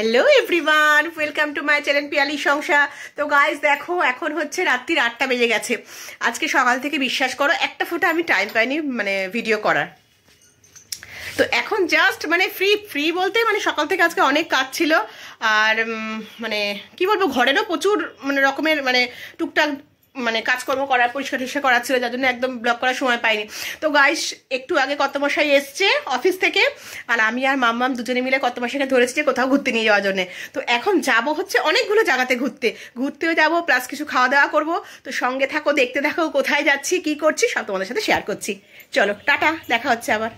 Hello everyone welcome to my channel Piyali Sansar. তো guys দেখো এখন হচ্ছে রাত্রি 8টা বেজে গেছে। আজকে সকাল থেকে বিশ্বাস করো একটা ফোঁটা আমি টাইম পাইনি মানে ভিডিও করার। তো এখন জাস্ট মানে ফ্রি বলতে মানে সকাল থেকে আজকে অনেক কাজ ছিল আর মানে কি বলবো ঘরেরও প্রচুর মানে রকমের মানে টুকটাক মানে কাজকর্ম করার পরিষ্কার টরিষ্কার করার ছিল, যার জন্য একদম ব্লগ করার সময় পাইনি। তো গাইস একটু আগে কর্তামশাই এসছে অফিস থেকে আর আমি আর মাম্মাম দুজনে মিলে কর্তামশাইকে ধরেছি যে কোথাও ঘুরতে নিয়ে যাওয়ার জন্য। তো এখন যাব হচ্ছে অনেকগুলো জায়গাতে ঘুরতেও যাবো প্লাস কিছু খাওয়া দাওয়া করবো। তো সঙ্গে থাকো, দেখতে থাকো কোথায় যাচ্ছি কি করছি সব তোমাদের সাথে শেয়ার করছি। চলো টাটা, দেখা হচ্ছে আবার।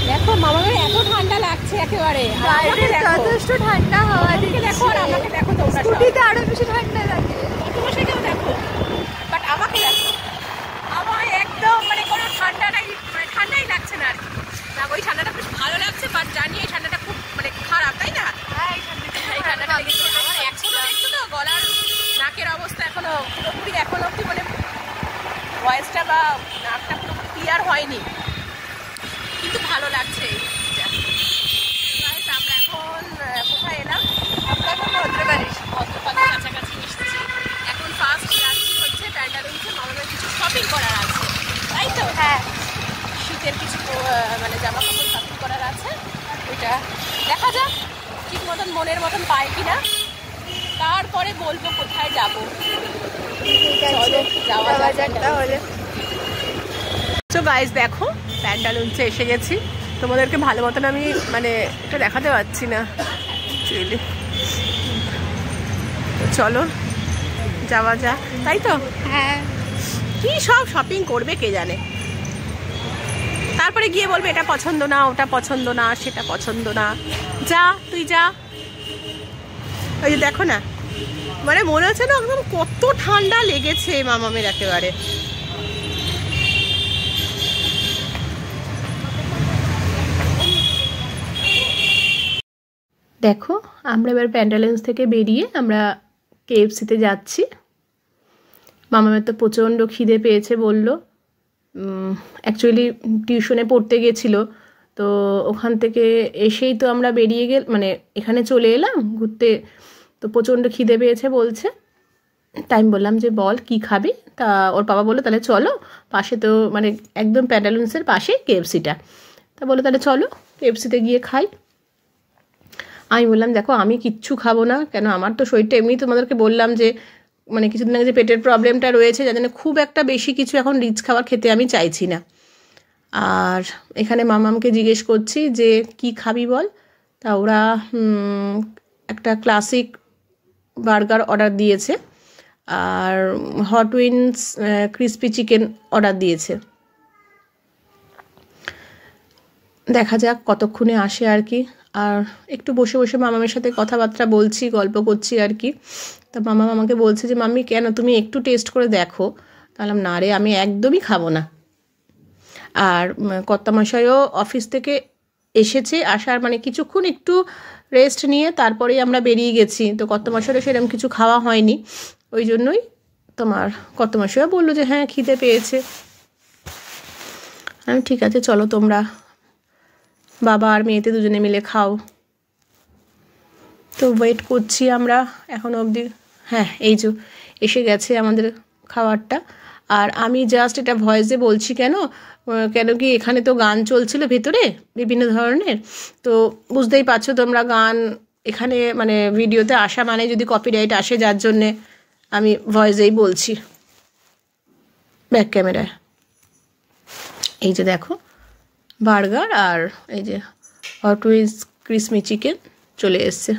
দেখো মামাকে এত ঠান্ডা লাগছে একেবারে, যথেষ্ট ঠান্ডা হাওয়া দিচ্ছে। দেখো আর আমাকে দেখো, তোমরা স্কুটিতে আরো বেশি ঠান্ডা লাগে। তোমাকেও দেখো বাট আমাকে দেখো, আমার একদম মানে কোনো ঠান্ডাটাই মানে ঠান্ডাই লাগছে না আর কি। না ওই ঠান্ডাটা বেশ ভালো লাগছে বাট জানি এই ঠান্ডাটা খুব মানে খারাপ, তাই না? এই ঠান্ডাটা লেগেছে আমার এখনো, দেখছো তো গলার নাকের অবস্থা এখনো পুরোপুরি এখনো অব্দি মানে ভয়েসটা বা নাকটা পুরোপুরি ক্লিয়ার হয়নি, কিন্তু ভালো লাগছে এই জিনিসটা। আমরা এখন কোথায় এলাম? আমরা এখন ভদ্রপাড়ির কাছাকাছি এসেছি। এখন ফার্স্ট যাচ্ছি হচ্ছে প্যান্টালুন্সে, মামাদের কিছু শপিং করার আছে, তাই তো? হ্যাঁ, শীতের কিছু মানে জামা কাপড় শপিং করার আছে, ওইটা দেখা যাক ঠিক মতন মনের মতন পাই কিনা, তারপরে বলবো কোথায় যাবো। যাওয়া যাক তাহলে। তো গাইস দেখো প্যান্টালুন্সে এসে গেছি, তোমাদেরকে ভালো মতন আমি মানে এটা দেখাতে পারছি না অ্যাকচুয়ালি। চলো যাওয়া যাক, তাই তো? হ্যাঁ, কি সব শপিং করবে কে জানে, তারপরে গিয়ে বলবে এটা পছন্দ না, ওটা পছন্দ না, সেটা পছন্দ না। যা তুই যা। ওই যে দেখো না, মানে মনে হচ্ছে না একদম কত ঠান্ডা লেগেছে মামামের একেবারে। দেখো আমরা এবার প্যান্টালুন্স থেকে বেরিয়ে আমরা কেএফসিতে যাচ্ছি। মামামের তো প্রচণ্ড খিদে পেয়েছে বললো, অ্যাকচুয়ালি টিউশনে পড়তে গেছিলো, তো ওখান থেকে এসেই তো আমরা বেরিয়ে মানে এখানে চলে এলাম ঘুরতে। তো প্রচণ্ড খিদে পেয়েছে বলছে, তাই আমি বললাম যে বল কি খাবি। তা ওর বাবা বললো তাহলে চলো, পাশে তো মানে একদম প্যান্টালুন্সের পাশে কেএফসিটা। তা বললো তাহলে চলো কেএফসিতে গিয়ে খাই। আমি বললাম দেখো আমি কিচ্ছু খাবো না, কেন আমার তো শরীরটা এমনি তোমাদেরকে বললাম যে মানে কিছুদিন আগে যে পেটের প্রবলেমটা রয়েছে, যার জন্য খুব একটা বেশি কিছু এখন রিচ খাবার খেতে আমি চাইছি না। আর এখানে মামামকে জিজ্ঞেস করছি যে কি খাবি বল। তা ওরা একটা ক্লাসিক বার্গার অর্ডার দিয়েছে আর hot wings crispy chicken order দিয়েছে। দেখা যাক কতক্ষণে আসে আর কি। আর একটু বসে বসে মামামের সাথে কথাবার্তা বলছি, গল্প করছি আর কি। তা মামা আমাকে বলছে যে মাম্মি কেন তুমি একটু টেস্ট করে দেখো। তাহলে না রে আমি একদমই খাবো না। আর কর্তামশাইও অফিস থেকে এসেছে, আসার মানে কিছুক্ষণ একটু রেস্ট নিয়ে তারপরেই আমরা বেরিয়ে গেছি। তো কর্তামশাইও সেরকম কিছু খাওয়া হয়নি, ওই জন্যই তোমার কর্তামশাইও বললো যে হ্যাঁ খিদে পেয়েছে। আমি ঠিক আছে চলো তোমরা বাবা আর মেয়েতে দুজনে মিলে খাও। তো ওয়েট করছি আমরা এখন অবধি। হ্যাঁ এই যে এসে গেছে আমাদের খাবারটা। আর আমি জাস্ট এটা ভয়েসে বলছি কেন কি এখানে তো গান চলছিল ভেতরে বিভিন্ন ধরনের, তো বুঝতেই পারছো তোমরা গান এখানে মানে ভিডিওতে আসা মানে যদি কপিরাইট আসে, যার জন্যে আমি ভয়েসেই বলছি ব্যাক ক্যামেরায়। এই যে দেখো বার্গার আর এই যে হট উইংস ক্রিসপি চিকেন চলে এসছে,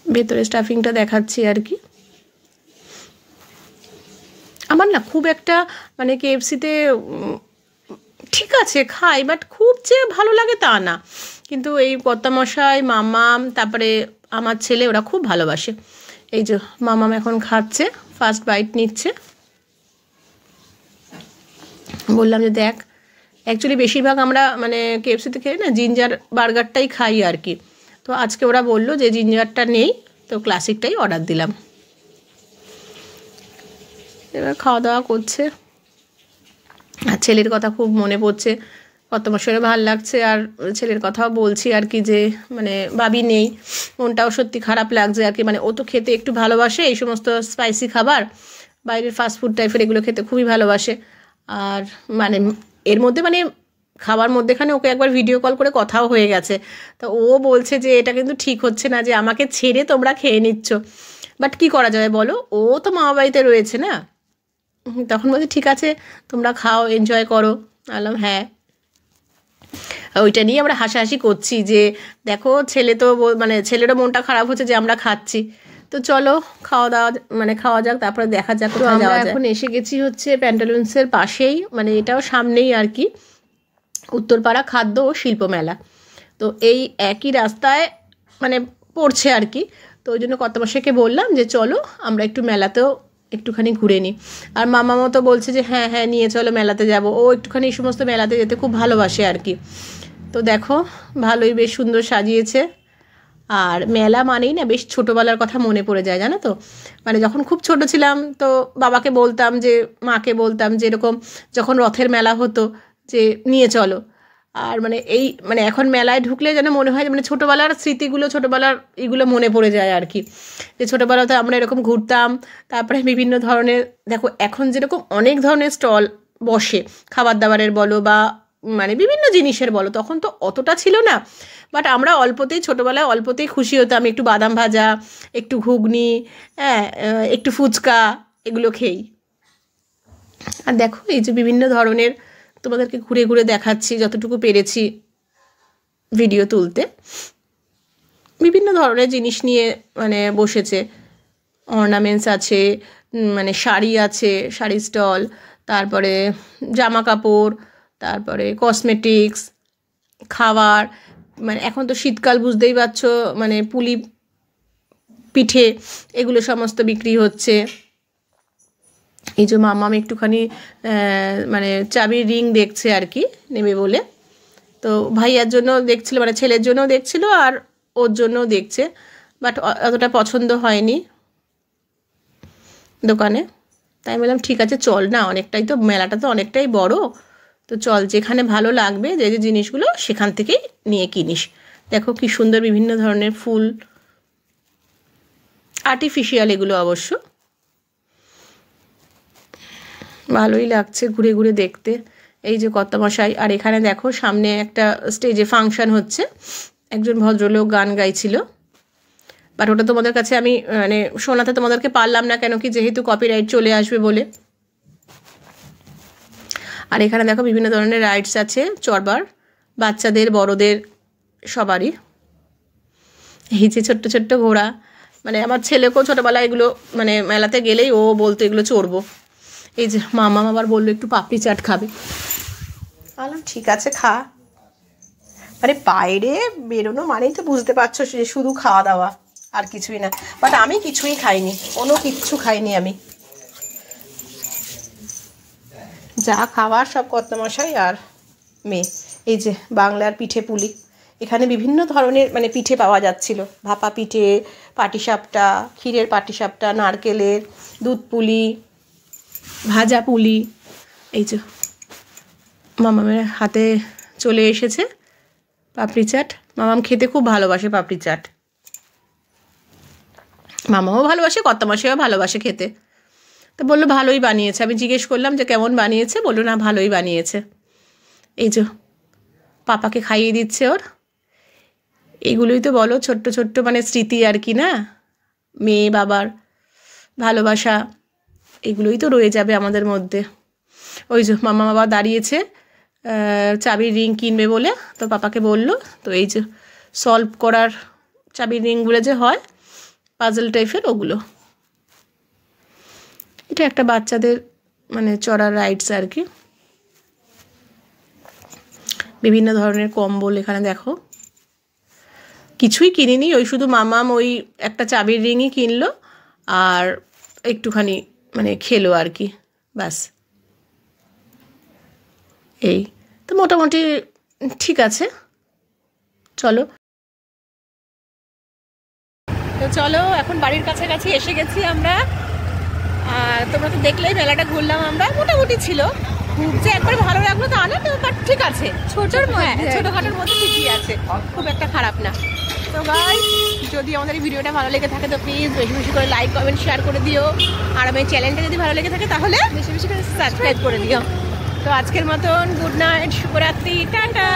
ভেতরে স্টাফিংটা দেখাচ্ছি আর কি। আমার না খুব একটা মানে কেএফসিতে ঠিক আছে খাই বাট খুব যে ভালো লাগে তা না, কিন্তু এই কর্তামশাই মামাম তারপরে আমার ছেলে ওরা খুব ভালোবাসে। এই যে মামাম এখন খাচ্ছে, ফার্স্ট বাইট নিচ্ছে। বললাম যে দেখ অ্যাকচুয়ালি বেশিরভাগ আমরা মানে কেএফসিতে খেয়ে না জিঞ্জার বার্গারটাই খাই আর কি। তো আজকে ওরা বললো যে জিঞ্জারটা নেই, তো ক্লাসিকটাই অর্ডার দিলাম। এবার খাওয়া দাওয়া করছে। আর ছেলের কথা খুব মনে পড়ছে, কত বছরে ভালো লাগছে। আর ছেলের কথাও বলছি আর কি, যে মানে ভাবি নেই, মনটাও সত্যি খারাপ লাগছে আর কি। মানে ও তো খেতে একটু ভালোবাসে এই সমস্ত স্পাইসি খাবার, বাইরের ফাস্টফুড টাইপের এগুলো খেতে খুবই ভালোবাসে। আর মানে এর মধ্যে মানে খাবার মধ্যেখানে ওকে একবার ভিডিও কল করে কথাও হয়ে গেছে। তো ও বলছে যে এটা কিন্তু ঠিক হচ্ছে না, যে আমাকে ছেড়ে তোমরা খেয়ে নিচ্ছ। বাট কী করা যাবে বলো, ও তো মামা বাড়িতে রয়েছে না। তখন বলছি ঠিক আছে তোমরা খাও, এনজয় করো। বললাম হ্যাঁ। ওইটা নিয়ে আমরা হাসাহাসি করছি যে দেখো ছেলে তো মানে ছেলেরও মনটা খারাপ হচ্ছে যে আমরা খাচ্ছি। তো চলো খাওয়া দাওয়া মানে খাওয়া যাক, তারপরে দেখা যাক কোথায় যাওয়া যায়। এখন এসে গেছি হচ্ছে প্যান্টালুন্সের পাশেই, মানে এটাও সামনেই আর কি, উত্তরপাড়া খাদ্য ও শিল্প মেলা। তো এই একই রাস্তায় মানে পড়ছে আর কি। তো ওই জন্য কর্তামশাইকে বললাম যে চলো আমরা একটু মেলাতেও একটুখানি ঘুরে নিই। আর মামাও তো বলছে যে হ্যাঁ হ্যাঁ নিয়ে চলো মেলাতে যাব, ও একটুখানি এই সমস্ত মেলাতে যেতে খুব ভালোবাসে আর কি। তো দেখো ভালোই বেশ সুন্দর সাজিয়েছে। আর মেলা মানেই না বেশ ছোটোবেলার কথা মনে পড়ে যায়, জানো তো। মানে যখন খুব ছোট ছিলাম তো বাবাকে বলতাম, যে মাকে বলতাম যে এরকম যখন রথের মেলা হতো যে নিয়ে চলো। আর মানে এই মানে এখন মেলায় ঢুকলে যেন মনে হয় মানে ছোটোবেলার স্মৃতিগুলো, ছোটোবেলার এগুলো মনে পড়ে যায় আর কি। যে ছোটোবেলাতে আমরা এরকম ঘুরতাম, তারপরে বিভিন্ন ধরনের দেখো এখন যেরকম অনেক ধরনের স্টল বসে, খাবার দাবারের বলো বা মানে বিভিন্ন জিনিসের বলো, তখন তো অতটা ছিল না। বাট আমরা অল্পতেই ছোটোবেলায় অল্পতেই খুশি হতাম, একটু বাদাম ভাজা, একটু ঘুগনি, হ্যাঁ একটু ফুচকা, এগুলো খেয়েই। আর দেখো এই যে বিভিন্ন ধরনের, তোমাদেরকে ঘুরে ঘুরে দেখাচ্ছি যতটুকু পেরেছি ভিডিও তুলতে। বিভিন্ন ধরনের জিনিস নিয়ে মানে বসেছে, অর্নামেন্টস আছে, মানে শাড়ি আছে, শাড়ি স্টল, তারপরে জামা কাপড়, তারপরে কসমেটিক্স, খাবার। মানে এখন তো শীতকাল বুঝতেই পারছো, মানে পুলি পিঠে এগুলো সমস্ত বিক্রি হচ্ছে। এই যে মামাম একটুখানি মানে চাবির রিং দেখছে আর কি নেবে বলে। তো ভাইয়ার জন্য দেখছিল, মানে ছেলের জন্যও দেখছিল আর ওর জন্যও দেখছে। বাট অতটা পছন্দ হয়নি দোকানে। তাই বললাম ঠিক আছে চল না, অনেকটাই তো মেলাটা তো অনেকটাই বড়, তো চল যেখানে ভালো লাগবে যে যে জিনিসগুলো সেখান থেকেই নিয়ে কিনিস। দেখো কি সুন্দর বিভিন্ন ধরনের ফুল, আর্টিফিশিয়াল এগুলো অবশ্য। ভালোই লাগছে ঘুরে ঘুরে দেখতে। এই যে কর্তামশাই, আর এখানে দেখো সামনে একটা স্টেজে ফাংশন হচ্ছে, একজন ভদ্রলোক গান গাইছিল। বাট ওটা তোমাদের কাছে আমি মানে শোনাতে তোমাদেরকে পারলাম না, কেন কি যেহেতু কপিরাইট চলে আসবে বলে। আর এখানে দেখো বিভিন্ন ধরনের রাইডস আছে চড়বার, বাচ্চাদের বড়দের সবারই। এই যে ছোট্ট ছোট্ট ঘোড়া, মানে আমার ছেলেকেও ছোটোবেলায় এগুলো মানে মেলাতে গেলেই ও বলতো এগুলো চড়বো। এই যে মামা আবার বললো একটু পাপড়ি চাট খাবে। বললাম ঠিক আছে খা। মানে বাইরে বেরোনো মানেই তো বুঝতে পারছো যে শুধু খাওয়া দাওয়া আর কিছুই না। বাট আমি কিছুই খাইনি, কোনো কিচ্ছু খাইনি আমি, যা খাওয়ার সব কর্তামশাই আর মেয়ে। এই যে বাংলার পিঠে পুলি, এখানে বিভিন্ন ধরনের মানে পিঠে পাওয়া যাচ্ছিল, ভাপা পিঠে, পাটিসাপটা, ক্ষীরের পাটিসাপটা, নারকেলের, দুধ পুলি, ভাজা পুলি। এই যে মামামের হাতে চলে এসেছে পাপড়ি চাট। মামাম খেতে খুব ভালোবাসে পাপড়ি চাট, মামাও ভালোবাসে, কর্তামশাইও ভালোবাসে খেতে। তো বললো ভালোই বানিয়েছে। আমি জিজ্ঞেস করলাম যে কেমন বানিয়েছে, বললো না ভালোই বানিয়েছে। এই যে পাপাকে খাইয়ে দিচ্ছে ওর। এইগুলোই তো বলো ছোট্ট ছোট্ট মানে স্মৃতি আর কি না, মেয়ে বাবার ভালোবাসা, এগুলোই তো রয়ে যাবে আমাদের মধ্যে। ওই যে মামা বাবা দাঁড়িয়েছে চাবির রিং কিনবে বলে, তো পাপাকে বললো। তো এই যে সলভ করার চাবির রিংগুলো যে হয় পাজল টাইপের, ওগুলো। এটা একটা বাচ্চাদের মানে চড়ার রাইডস আর কি। বিভিন্ন ধরনের কম্বল এখানে দেখো। কিছুই কিনিনি, ওই শুধু মামাম ওই একটা চাবির রিংই কিনলো আর একটুখানি মানে খেলো আর কি, ব্যাস। এই তো মোটামুটি ঠিক আছে। চলো তো চলো এখন বাড়ির কাছাকাছি এসে গেছি আমরা। আর তোমরা তো দেখলেই মেলাটা ঘুরলাম আমরা, মোটামুটি ছিল, খুব যে একবারে ভালো লাগলো তা না, বাট ঠিক আছে, ছোটর মধ্যে ছোটখাটোর মধ্যে ঠিকই আছে, খুব একটা খারাপ না। তো গাইস, যদি আমাদের এই ভিডিওটা ভালো লেগে থাকে তো প্লিজ বেশি বেশি করে লাইক কমেন্ট শেয়ার করে দিও, আর আমার চ্যানেলটা যদি ভালো লেগে থাকে তাহলে বেশি বেশি করে সাবস্ক্রাইব করে দিও। তো আজকের মতন গুড নাইট, শুভরাত্রি, টাটা।